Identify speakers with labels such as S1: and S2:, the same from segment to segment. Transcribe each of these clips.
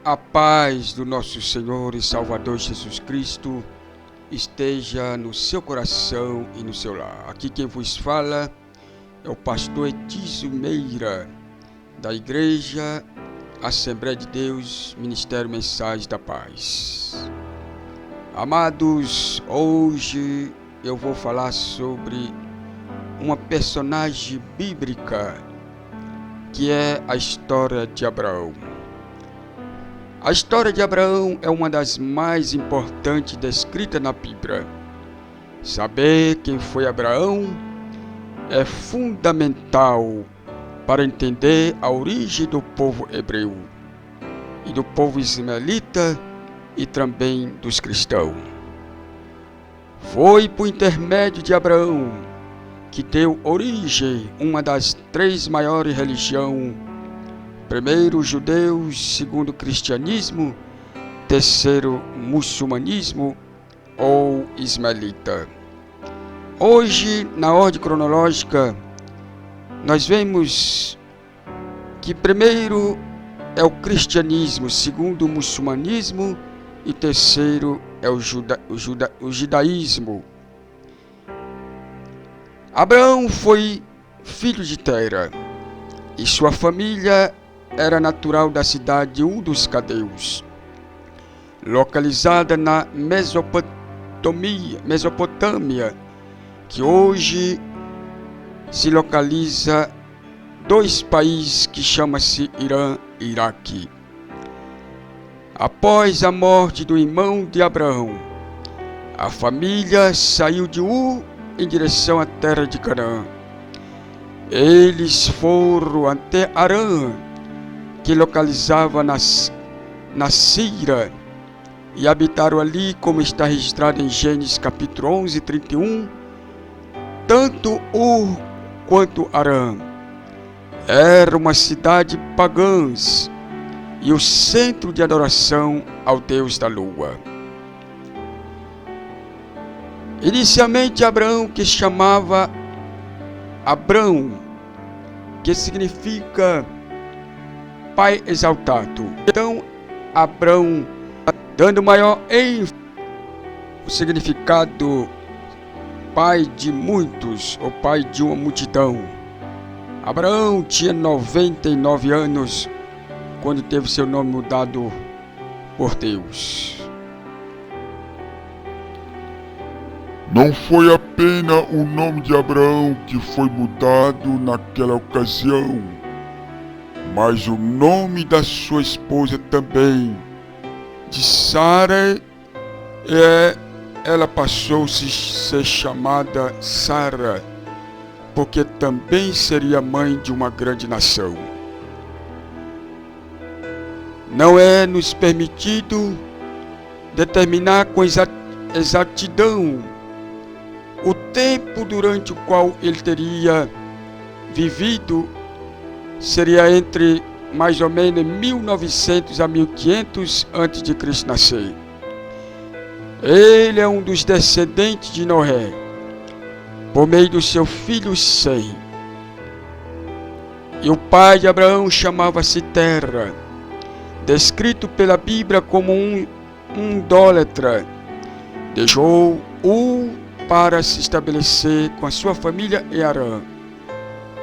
S1: A paz do nosso Senhor e Salvador Jesus Cristo esteja no seu coração e no seu lar. Aqui quem vos fala é o pastor Etísio Meira, da Igreja Assembleia de Deus, Ministério Mensagem da Paz. Amados, hoje eu vou falar sobre uma personagem bíblica que é a história de Abraão. A história de Abraão é uma das mais importantes descritas na Bíblia. Saber quem foi Abraão é fundamental para entender a origem do povo hebreu e do povo ismaelita e também dos cristãos. Foi por intermédio de Abraão que deu origem a uma das três maiores religiões: primeiro, judeus; segundo, cristianismo; terceiro, muçulmanismo ou ismaelita. Hoje, na ordem cronológica, nós vemos que primeiro é o cristianismo, segundo o muçulmanismo e terceiro é o judaísmo. Abraão foi filho de Tera e sua família era natural da cidade de dos Caldeus, localizada na Mesopotâmia, que hoje se localiza dois países que chamam-se Irã e Iraque. Após a morte do irmão de Abraão, a família saiu de Ur em direção à terra de Canaã. Eles foram até Arã, que localizava na Síria, e habitaram ali, como está registrado em Gênesis capítulo 11, 31. Tanto Ur quanto Arã era uma cidade pagãs e o centro de adoração ao Deus da lua. Inicialmente, Abraão, que chamava Abrão, que significa Pai exaltado. Então, Abrão, dando maior ênfase o significado pai de muitos, ou pai de uma multidão. Abraão tinha 99 anos quando teve seu nome mudado por Deus.
S2: Não foi apenas o nome de Abraão que foi mudado naquela ocasião, mas o nome da sua esposa também, de Sara. Ela passou a ser chamada Sara, porque também seria mãe de uma grande nação. Não é nos permitido determinar com exatidão o tempo durante o qual ele teria vivido. Seria entre mais ou menos 1900 a 1500 a.C. nascer. Ele é um dos descendentes de Noé, por meio do seu filho Sem. E o pai de Abraão chamava-se Tera, descrito pela Bíblia como um idólatra. Deixou Ur para se estabelecer com a sua família em Arã,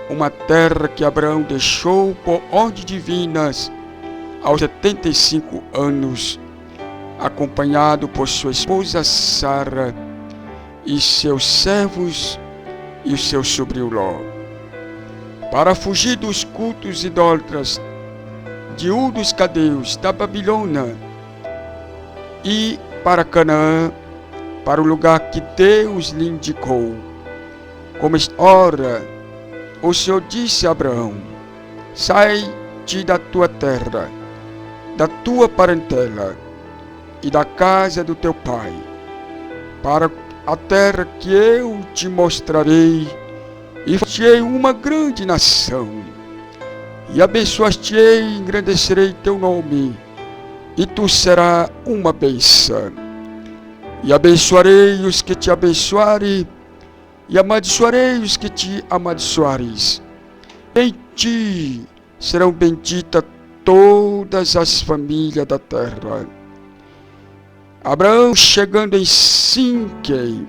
S2: uma terra que Abraão deixou por ordem divinas aos 75 anos, acompanhado por sua esposa Sara e seus servos e o seu sobrinho Ló, para fugir dos cultos idólatras de Ur dos Caldeus, da Babilônia, e para Canaã, para o lugar que Deus lhe indicou. Como ora, o Senhor disse a Abraão: sai-te da tua terra, da tua parentela e da casa do teu pai, para a terra que eu te mostrarei, e farei uma grande nação, e abençoar-te-ei e engrandecerei teu nome, e tu serás uma bênção. E abençoarei os que te abençoarem, e amaldiçoarei os que te amaldiçoares. Em ti serão benditas
S1: todas as famílias da terra. Abraão, chegando em Sinquem,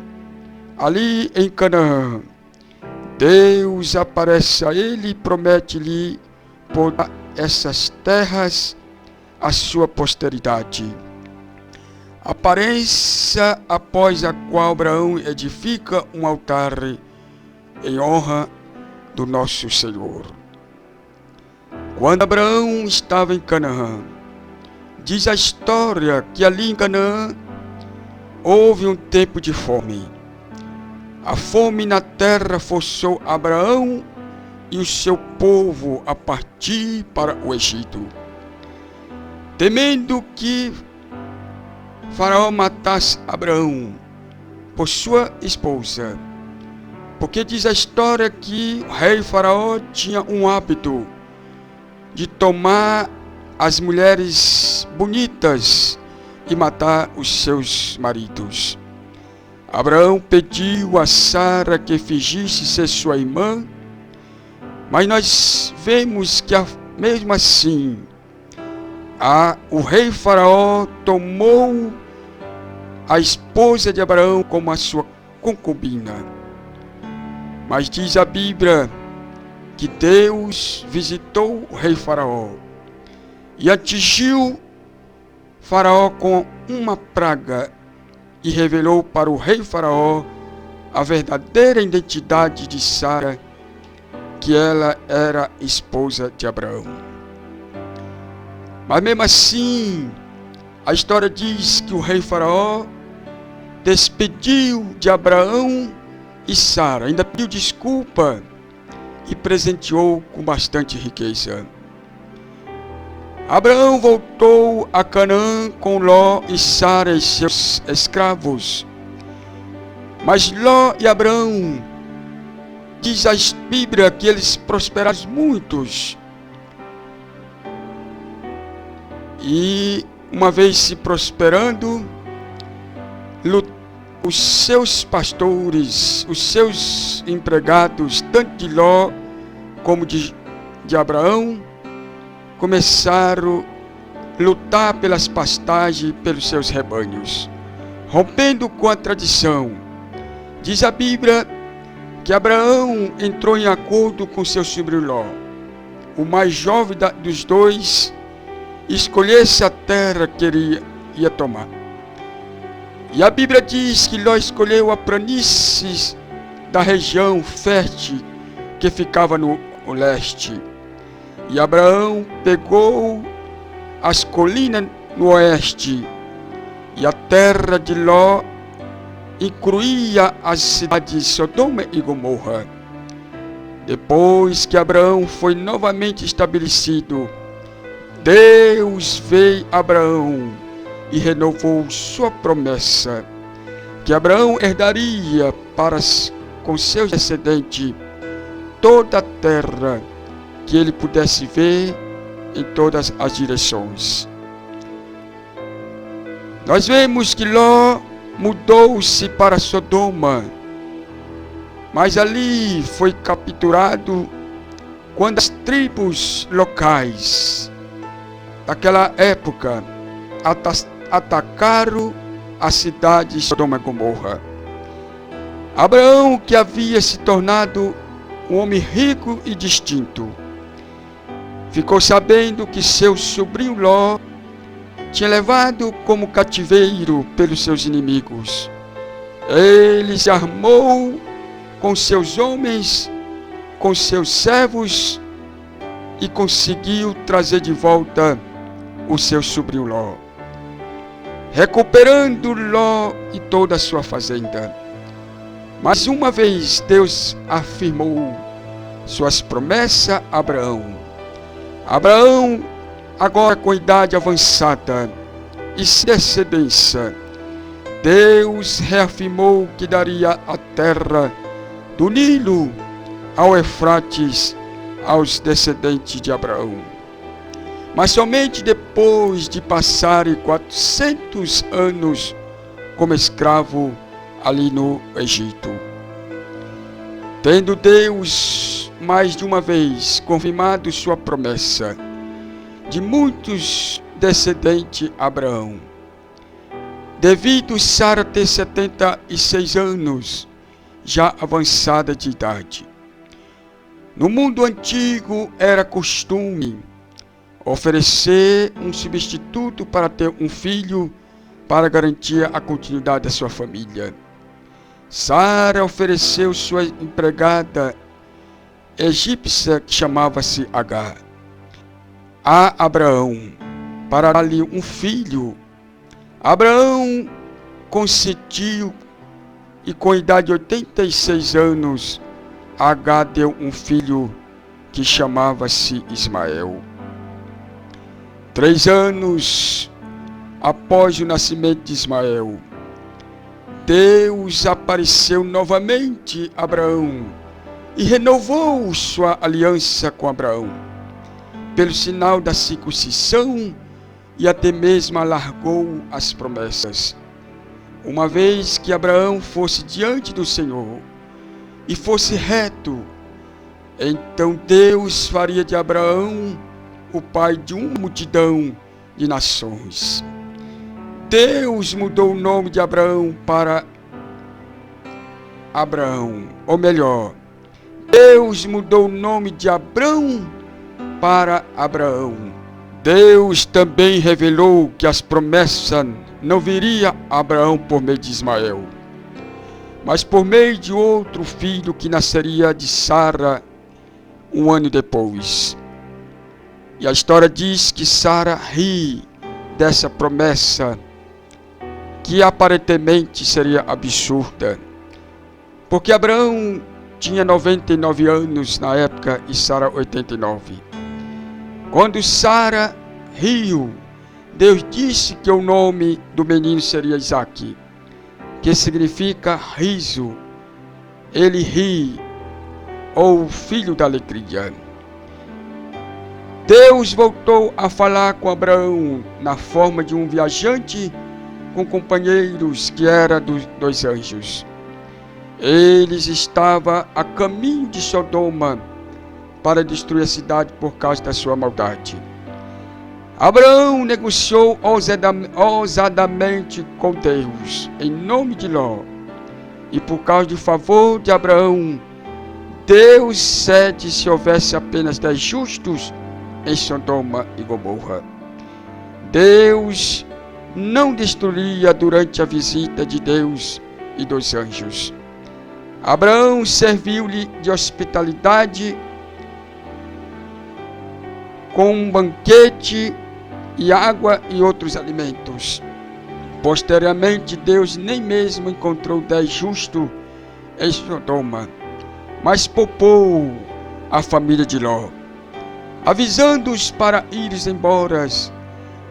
S1: ali em Canaã, Deus aparece a ele e promete-lhe por essas terras a sua posteridade. Aparência após a qual Abraão edifica um altar em honra do nosso Senhor. Quando Abraão estava em Canaã, diz a história que ali em Canaã houve um tempo de fome. A fome na terra forçou Abraão e o seu povo a partir para o Egito, temendo que Faraó matasse Abraão por sua esposa, porque diz a história que o rei Faraó tinha um hábito de tomar as mulheres bonitas e matar os seus maridos. Abraão pediu a Sara que fingisse ser sua irmã, mas nós vemos que mesmo assim o rei Faraó tomou a esposa de Abraão como a sua concubina. Mas diz a Bíblia que Deus visitou o rei Faraó e atingiu Faraó com uma praga e revelou para o rei Faraó a verdadeira identidade de Sara, que ela era esposa de Abraão. Mas mesmo assim, a história diz que o rei Faraó despediu de Abraão e Sara, ainda pediu desculpa e presenteou com bastante riqueza. Abraão voltou a Canaã com Ló e Sara e seus escravos. Mas Ló e Abraão, diz a Bíblia que eles prosperaram muitos. E uma vez se prosperando, os seus pastores, os seus empregados, tanto de Ló como de Abraão, começaram a lutar pelas pastagens pelos seus rebanhos, rompendo com a tradição. Diz a Bíblia que Abraão entrou em acordo com seu sobrinho Ló, o mais jovem dos dois, escolhesse a terra que ele ia tomar. E a Bíblia diz que Ló escolheu a planície da região fértil que ficava no leste. E Abraão pegou as colinas no oeste. E a terra de Ló incluía as cidades de Sodoma e Gomorra. Depois que Abraão foi novamente estabelecido, Deus veio a Abraão e renovou sua promessa, que Abraão herdaria com seus descendentes toda a terra que ele pudesse ver em todas as direções. Nós vemos que Ló mudou-se para Sodoma, mas ali foi capturado quando as tribos locais daquela época atacaram a cidade de Sodoma e Gomorra. Abraão, que havia se tornado um homem rico e distinto, ficou sabendo que seu sobrinho Ló tinha levado como cativeiro pelos seus inimigos. Ele se armou com seus homens, com seus servos, e conseguiu trazer de volta o seu sobrinho Ló, recuperando Ló e toda a sua fazenda. Mas uma vez Deus afirmou suas promessas a Abraão. Abraão, agora com idade avançada e sem descendência, Deus reafirmou que daria a terra do Nilo ao Eufrates aos descendentes de Abraão. Mas somente depois de passarem 400 anos como escravo ali no Egito. Tendo Deus mais de uma vez confirmado sua promessa, de muitos descendentes de Abraão. Devido Sara ter 76 anos, já avançada de idade. No mundo antigo era costume oferecer um substituto para ter um filho para garantir a continuidade da sua família. Sara ofereceu sua empregada egípcia, que chamava-se Agar, a Abraão para dar-lhe um filho. Abraão consentiu e com a idade de 86 anos, Agar deu um filho que chamava-se Ismael. 3 anos após o nascimento de Ismael, Deus apareceu novamente a Abraão e renovou sua aliança com Abraão, pelo sinal da circuncisão, e até mesmo alargou as promessas. Uma vez que Abraão fosse diante do Senhor e fosse reto, então Deus faria de Abraão o pai de uma multidão de nações. Deus mudou o nome de Abraão para Abraão, ou melhor, Deus mudou o nome de Abrão para Abraão. Deus também revelou que as promessas não viriam a Abraão por meio de Ismael, mas por meio de outro filho que nasceria de Sara um ano depois. E a história diz que Sara ri dessa promessa, que aparentemente seria absurda, porque Abraão tinha 99 anos na época e Sara 89. Quando Sara riu, Deus disse que o nome do menino seria Isaque, que significa riso. Ele ri, ou filho da alegria. Deus voltou a falar com Abraão na forma de um viajante com companheiros que eram dos 2 anjos. Eles estavam a caminho de Sodoma para destruir a cidade por causa da sua maldade. Abraão negociou ousadamente com Deus em nome de Ló, e por causa do favor de Abraão, Deus cede se houvesse apenas 10 justos em Sodoma e Gomorra. Deus não destruiria durante a visita de Deus e dos anjos. Abraão serviu-lhe de hospitalidade com um banquete e água e outros alimentos. Posteriormente, Deus nem mesmo encontrou 10 justos em Sodoma, mas poupou a família de Ló, avisando-os para ires embora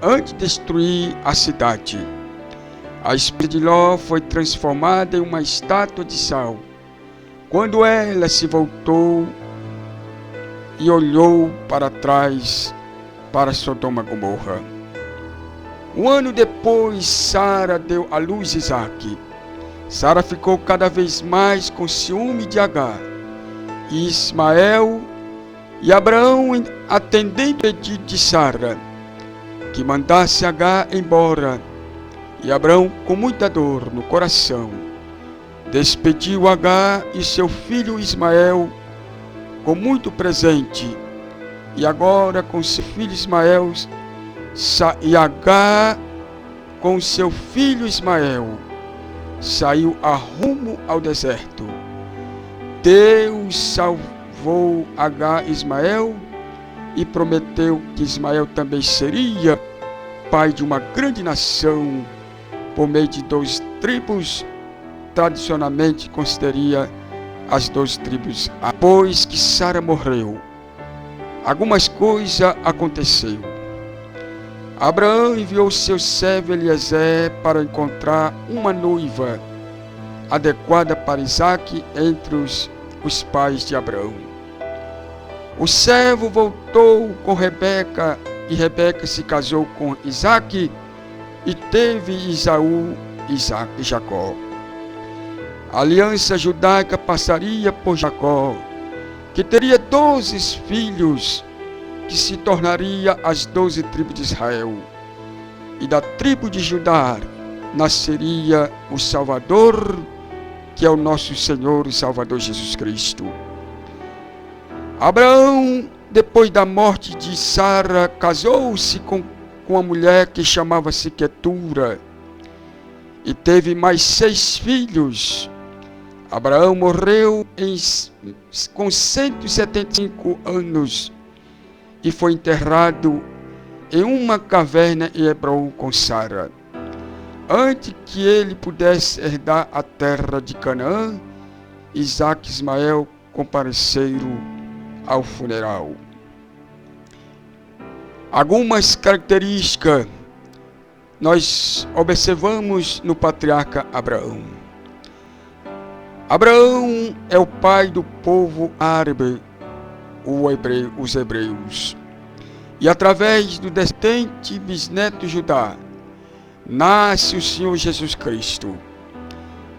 S1: antes de destruir a cidade. A esposa de Ló foi transformada em uma estátua de sal quando ela se voltou e olhou para trás para Sodoma e Gomorra. Um ano depois, Sara deu à luz Isaque. Sara ficou cada vez mais com ciúme de Agar e Ismael, e Abraão, atendendo o pedido de Sara, que mandasse Agar embora, e Abraão, com muita dor no coração, despediu Agar e seu filho Ismael com muito presente. E agora com seu filho Ismael, e Agar com seu filho Ismael saiu a rumo ao deserto. Deus salvou Agar e Ismael e prometeu que Ismael também seria pai de uma grande nação por meio de 2 tribos, tradicionalmente consideraria as 2 tribos. Depois que Sara morreu, algumas coisas aconteceram. Abraão enviou seu servo Eliezer para encontrar uma noiva adequada para Isaque entre os pais de Abraão. O servo voltou com Rebeca, e Rebeca se casou com Isaque e teve Esaú e Jacó. A aliança judaica passaria por Jacó, que teria 12 filhos, que se tornaria as 12 tribos de Israel. E da tribo de Judá nasceria o Salvador, que é o nosso Senhor e Salvador Jesus Cristo. Abraão, depois da morte de Sara, casou-se com uma mulher que chamava-se Quetura e teve mais 6 filhos. Abraão morreu com 175 anos e foi enterrado em uma caverna em Hebrom com Sara. Antes que ele pudesse herdar a terra de Canaã, Isaque e Ismael compareceram ao funeral. Algumas características nós observamos no patriarca Abraão. Abraão é o pai do povo árabe, os hebreus. E através do descendente bisneto Judá, nasce o Senhor Jesus Cristo.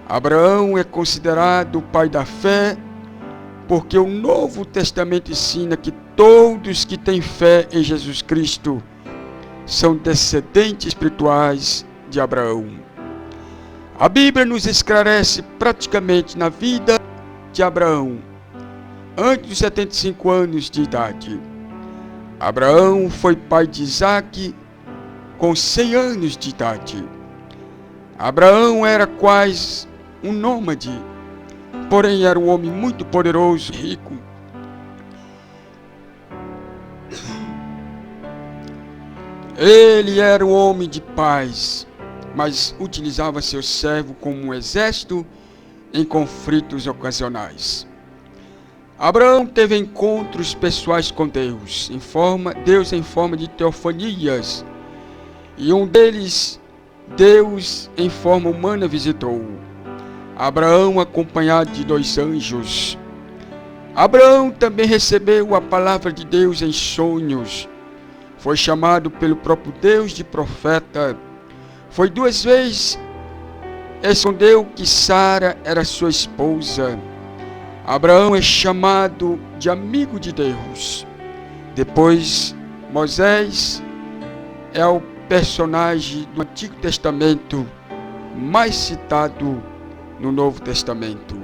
S1: Abraão é considerado o pai da fé, porque o Novo Testamento ensina que todos que têm fé em Jesus Cristo são descendentes espirituais de Abraão. A Bíblia nos esclarece praticamente na vida de Abraão, antes dos 75 anos de idade. Abraão foi pai de Isaque com 100 anos de idade. Abraão era quase um nômade, porém era um homem muito poderoso e rico. Ele era um homem de paz, mas utilizava seu servo como um exército em conflitos ocasionais. Abraão teve encontros pessoais com Deus em forma de teofanias, e um deles, Deus em forma humana visitou. Abraão acompanhado de 2 anjos. Abraão também recebeu a palavra de Deus em sonhos. Foi chamado pelo próprio Deus de profeta. Foi 2 vezes escondeu que Sara era sua esposa. Abraão é chamado de amigo de Deus. Depois, Moisés é o personagem do Antigo Testamento mais citado no Novo Testamento.